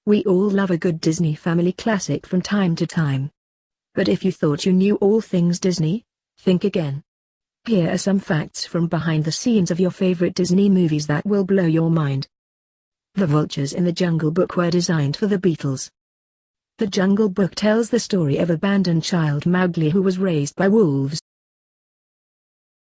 We all love a good Disney family classic from time to time. But if you thought you knew all things Disney, think again. Here are some facts from behind the scenes of your favorite Disney movies that will blow your mind. The vultures in the Jungle Book were designed for the Beatles. The Jungle Book tells the story of abandoned child Mowgli who was raised by wolves.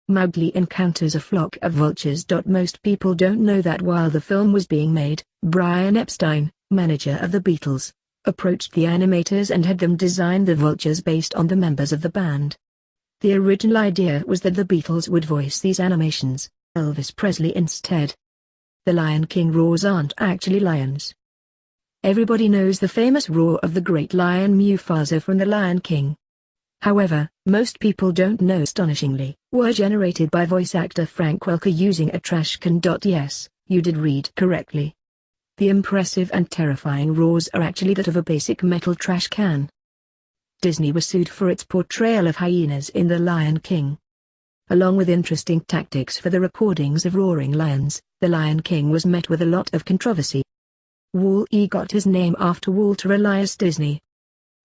Mowgli encounters a flock of vultures. Most people don't know that while the film was being made, Brian Epstein, manager of the Beatles, approached the animators and had them design the vultures based on the members of the band. The original idea was that the Beatles would voice these animations, Elvis Presley instead. The Lion King roars aren't actually lions. Everybody knows the famous roar of the great lion Mufasa from The Lion King. However, most people don't know astonishingly, were generated by voice actor Frank Welker using a trash can. Yes, you did read correctly. The impressive and terrifying roars are actually that of a basic metal trash can. Disney was sued for its portrayal of hyenas in The Lion King. Along with interesting tactics for the recordings of roaring lions, The Lion King was met with a lot of controversy. Wall-E got his name after Walter Elias Disney.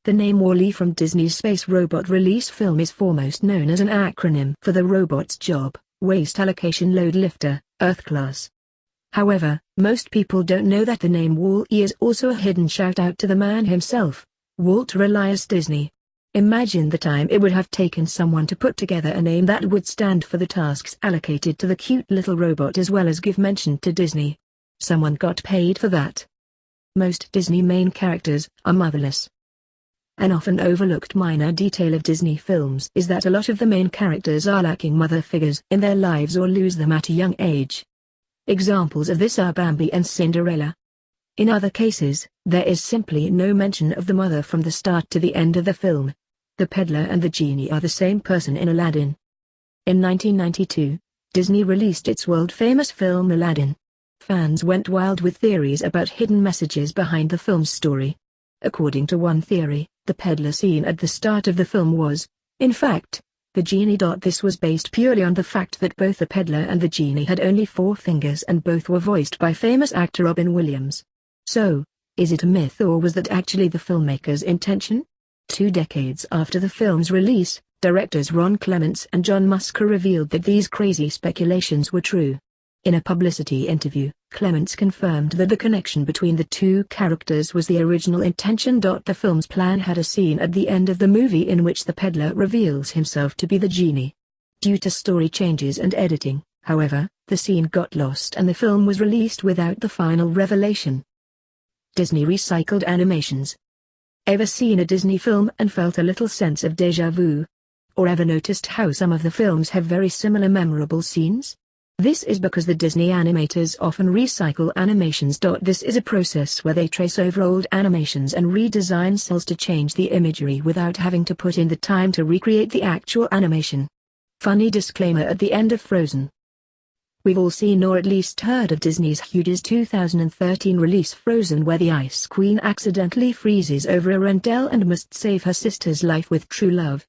The name Wall-E from Disney's space robot release film is foremost known as an acronym for the robot's job, Waste Allocation Load Lifter, Earth Class. However, most people don't know that the name Wall-E is also a hidden shout-out to the man himself, Walter Elias Disney. Imagine the time it would have taken someone to put together a name that would stand for the tasks allocated to the cute little robot as well as give mention to Disney. Someone got paid for that. Most Disney main characters are motherless. An often overlooked minor detail of Disney films is that a lot of the main characters are lacking mother figures in their lives or lose them at a young age. Examples of this are Bambi and Cinderella. In other cases, there is simply no mention of the mother from the start to the end of the film. The peddler and the genie are the same person in Aladdin. In 1992, Disney released its world-famous film Aladdin. Fans went wild with theories about hidden messages behind the film's story. According to one theory, the peddler scene at the start of the film was, in fact, the genie. This was based purely on the fact that both the peddler and the genie had only 4 fingers and both were voiced by famous actor Robin Williams. So, is it a myth or was that actually the filmmaker's intention? 2 decades after the film's release, directors Ron Clements and John Musker revealed that these crazy speculations were true. In a publicity interview, Clements confirmed that the connection between the 2 characters was the original intention. The film's plan had a scene at the end of the movie in which the peddler reveals himself to be the genie. Due to story changes and editing, however, the scene got lost and the film was released without the final revelation. Disney recycled animations. Ever seen a Disney film and felt a little sense of déjà vu? Or ever noticed how some of the films have very similar memorable scenes? This is because the Disney animators often recycle animations. This is a process where they trace over old animations and redesign cells to change the imagery without having to put in the time to recreate the actual animation. Funny disclaimer at the end of Frozen. We've all seen or at least heard of Disney's huge 2013 release Frozen, where the Ice Queen accidentally freezes over Arendelle and must save her sister's life with true love.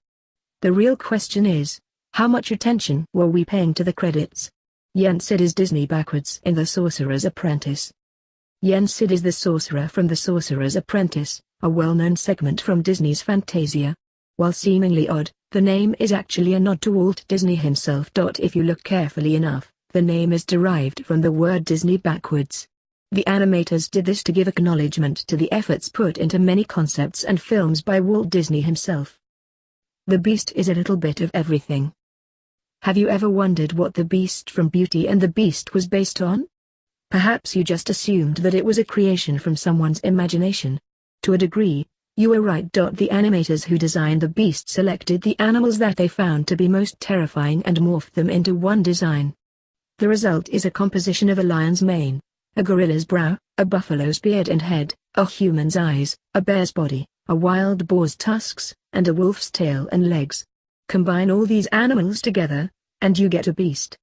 The real question is, how much attention were we paying to the credits? Yen Sid is Disney backwards in The Sorcerer's Apprentice. Yen Sid is the sorcerer from The Sorcerer's Apprentice, a well-known segment from Disney's Fantasia. While seemingly odd, the name is actually a nod to Walt Disney himself. If you look carefully enough, the name is derived from the word Disney backwards. The animators did this to give acknowledgement to the efforts put into many concepts and films by Walt Disney himself. The Beast is a little bit of everything. Have you ever wondered what the Beast from Beauty and the Beast was based on? Perhaps you just assumed that it was a creation from someone's imagination. To a degree, you were right. The animators who designed the Beast selected the animals that they found to be most terrifying and morphed them into one design. The result is a composition of a lion's mane, a gorilla's brow, a buffalo's beard and head, a human's eyes, a bear's body, a wild boar's tusks, and a wolf's tail and legs. Combine all these animals together, and you get a beast.